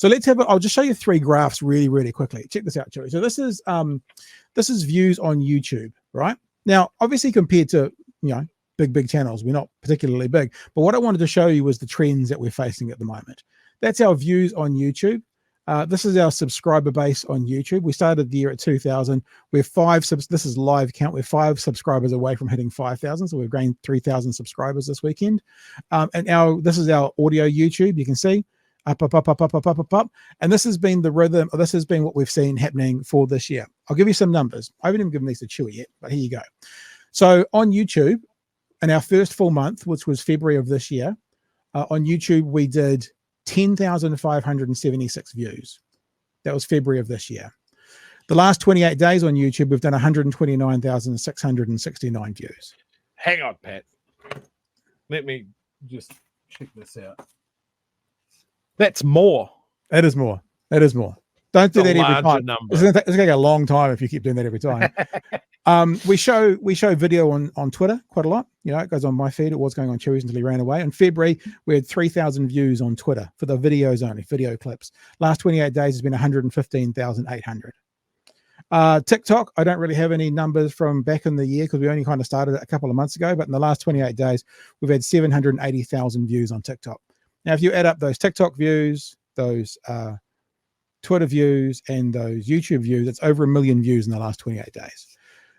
So let's have I'll just show you 3 graphs really, really quickly. Check this out, Chewy. So this is views on YouTube, right? Now, obviously compared to, big channels, we're not particularly big, but what I wanted to show you was the trends that we're facing at the moment. That's our views on YouTube. This is our subscriber base on YouTube. We started the year at 2,000. We're this is live count. We're 5 subscribers away from hitting 5,000. So we've gained 3,000 subscribers this weekend. And this is our audio YouTube. You can see up. And this has been the rhythm, or this has been what we've seen happening for this year. I'll give you some numbers. I haven't even given these to Chewy yet, but here you go. So on YouTube, in our first full month, which was February of this year, on YouTube, we did 10,576 views. That was February of this year. The last 28 days on YouTube, we've done 129,669 views. Hang on, Pat. Let me just check this out. That's more. That is more. That is more. Don't do that every time. Number. It's going to take a long time if you keep doing that every time. We show video on Twitter quite a lot. It goes on my feed. It was going on Chewy's until he ran away. In February, we had 3,000 views on Twitter for the videos only, video clips. Last 28 days has been 115,800. TikTok, I don't really have any numbers from back in the year because we only kind of started it a couple of months ago. But in the last 28 days, we've had 780,000 views on TikTok. Now, if you add up those TikTok views, those Twitter views, and those YouTube views, it's over 1 million views in the last 28 days.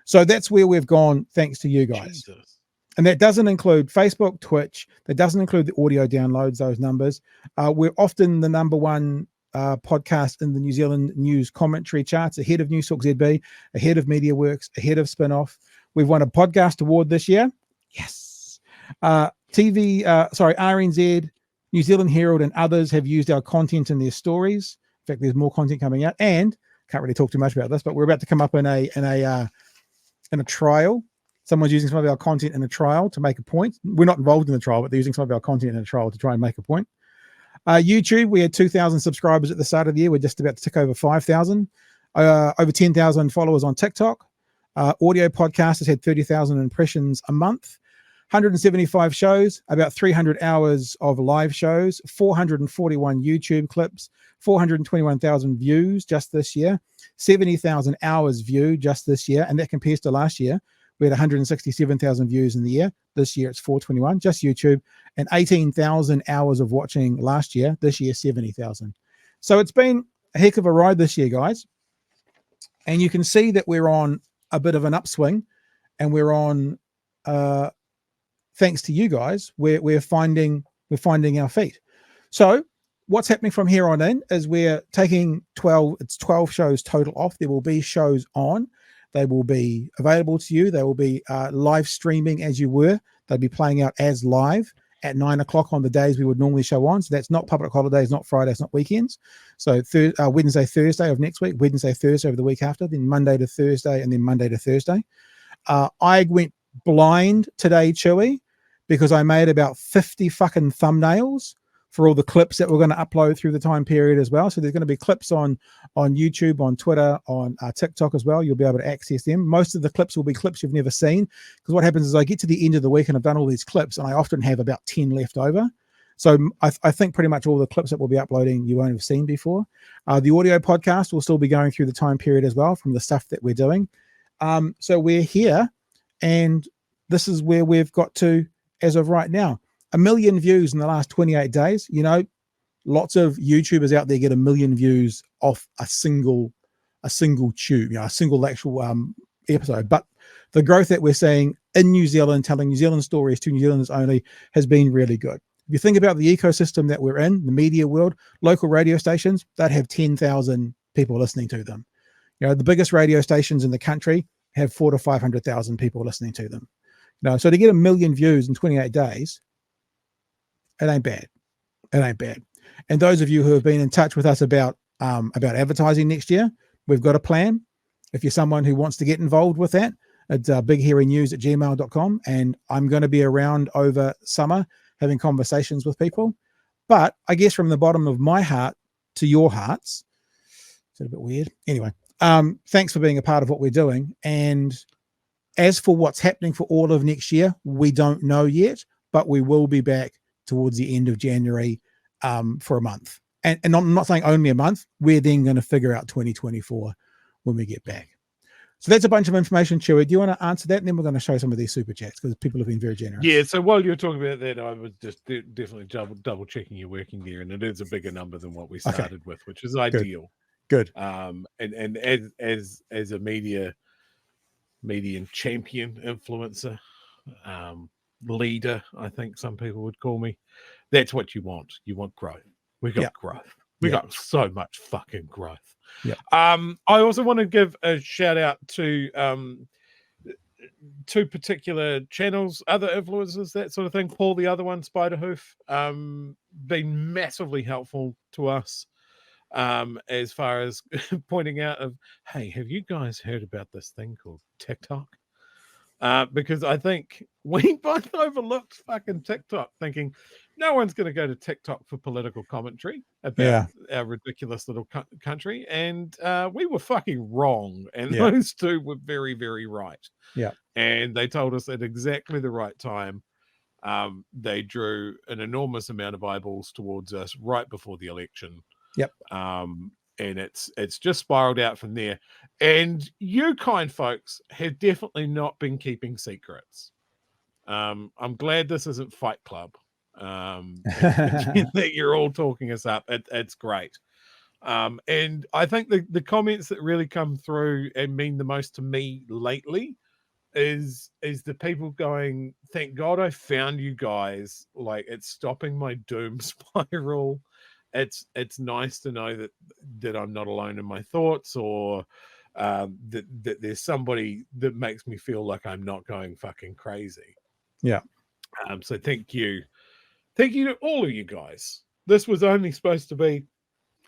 So that's where we've gone thanks to you guys. Jesus. And that doesn't include Facebook, Twitch. That doesn't include the audio downloads, those numbers. We're often the #1 podcast in the New Zealand news commentary charts, ahead of News Talk ZB, ahead of MediaWorks, ahead of Spinoff. We've won a podcast award this year. Yes. RNZ, New Zealand Herald, and others have used our content in their stories. In fact, there's more content coming out, and can't really talk too much about this, but we're about to come up in a trial. Someone's using some of our content in a trial to make a point. We're not involved in the trial, but they're using some of our content in a trial to try and make a point. YouTube, we had 2,000 subscribers at the start of the year. We're just about to tick over 5,000. Over 10,000 followers on TikTok. Audio podcast has had 30,000 impressions a month. 175 shows, about 300 hours of live shows, 441 YouTube clips, 421,000 views just this year, 70,000 hours viewed just this year. And that compares to last year. We had 167,000 views in the year. This year it's 421, just YouTube, and 18,000 hours of watching last year. This year, 70,000. So it's been a heck of a ride this year, guys. And you can see that we're on a bit of an upswing, and we're on, thanks to you guys, we're finding our feet. So what's happening from here on in is we're taking 12 shows total off. There will be shows on. They will be available to you. They will be live streaming as you were. They'll be playing out as live at 9 o'clock on the days we would normally show on. So that's not public holidays, not Fridays, not weekends. So Wednesday, Thursday of next week, Wednesday, Thursday of the week after, then Monday to Thursday, and then Monday to Thursday. I went blind today, Chewy, because I made about 50 fucking thumbnails for all the clips that we're going to upload through the time period as well. So there's going to be clips on YouTube, on Twitter, on TikTok as well. You'll be able to access them. Most of the clips will be clips you've never seen, because what happens is I get to the end of the week and I've done all these clips, and I often have about 10 left over. So I think pretty much all the clips that we'll be uploading you won't have seen before. The audio podcast will still be going through the time period as well from the stuff that we're doing. So we're here, and this is where we've got to as of right now. 1 million views in the last 28 days. Lots of YouTubers out there get 1 million views off a single tube, a single actual episode. But the growth that we're seeing in New Zealand, telling New Zealand stories to New Zealanders only, has been really good. If you think about the ecosystem that we're in, the media world, local radio stations that have 10,000 people listening to them. The biggest radio stations in the country have 400,000 to 500,000 people listening to them. So to get 1 million views in 28 days, it ain't bad. It ain't bad. And those of you who have been in touch with us about advertising next year, we've got a plan. If you're someone who wants to get involved with that, it's bighairynews@gmail.com. And I'm going to be around over summer having conversations with people. But I guess from the bottom of my heart to your hearts, is that a bit weird? Anyway, thanks for being a part of what we're doing. And as for what's happening for all of next year, we don't know yet, but we will be back towards the end of January for a month. and I'm not saying only a month. We're then going to figure out 2024 when we get back. So that's a bunch of information, Chewy. Do you want to answer that? And then we're going to show some of these super chats because people have been very generous. Yeah, so while you're talking about that, I was just definitely double checking you're working there, and it is a bigger number than what we started with, which is ideal. Good. And as a median champion, influencer, leader, I think some people would call me. That's what you want. You want growth. We got growth. We got so much fucking growth. Yeah. I also want to give a shout out to two particular channels, other influencers, that sort of thing. Paul, the other one, Spiderhoof, been massively helpful to us as far as pointing out of, hey, have you guys heard about this thing called TikTok? Because I think we both overlooked fucking TikTok, thinking no one's going to go to TikTok for political commentary about our ridiculous little country. And we were fucking wrong. And those two were very, very right. Yeah. And they told us at exactly the right time. They drew an enormous amount of eyeballs towards us right before the election. Yep. And it's just spiraled out from there. And you kind folks have definitely not been keeping secrets. I'm glad this isn't Fight Club. That you're all talking us up. It's great. And I think the comments that really come through and mean the most to me lately is the people going, thank God I found you guys. Like, it's stopping my doom spiral. It's nice to know that I'm not alone in my thoughts, or that there's somebody that makes me feel like I'm not going fucking crazy. Yeah. So thank you to all of you guys. This was only supposed to be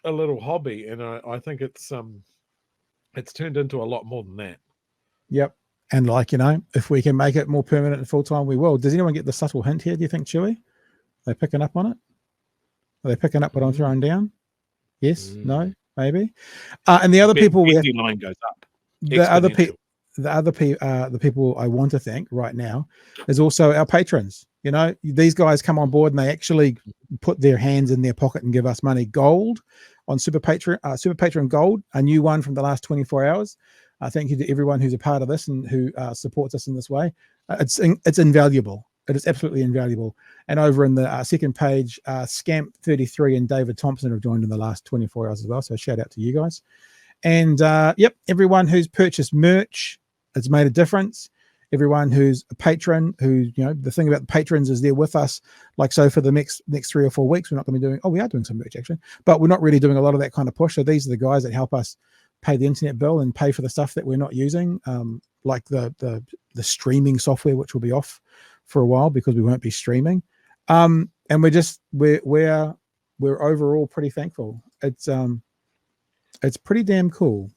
a little hobby, and I think it's turned into a lot more than that. Yep. And if we can make it more permanent and full time, we will. Does anyone get the subtle hint here? Do you think, Chewy? Are they picking up on it? Are they picking up what I'm throwing down? Yes, no, maybe. And the other people, line goes up. The people I want to thank right now is also our patrons. These guys come on board and they actually put their hands in their pocket and give us money. Gold on Super Patreon Gold, a new one from the last 24 hours. Thank you to everyone who's a part of this and who supports us in this way. It's invaluable. It is absolutely invaluable. And over in the second page, Scamp33 and David Thompson have joined in the last 24 hours as well. So shout out to you guys. And everyone who's purchased merch, it's made a difference. Everyone who's a patron, the thing about the patrons is they're with us. Like, so for the next 3 or 4 weeks, we're not going to be doing, we are doing some merch actually, but we're not really doing a lot of that kind of push. So these are the guys that help us pay the internet bill and pay for the stuff that we're not using, like the streaming software, which will be off for a while because we won't be streaming. And we're overall pretty thankful. It's pretty damn cool.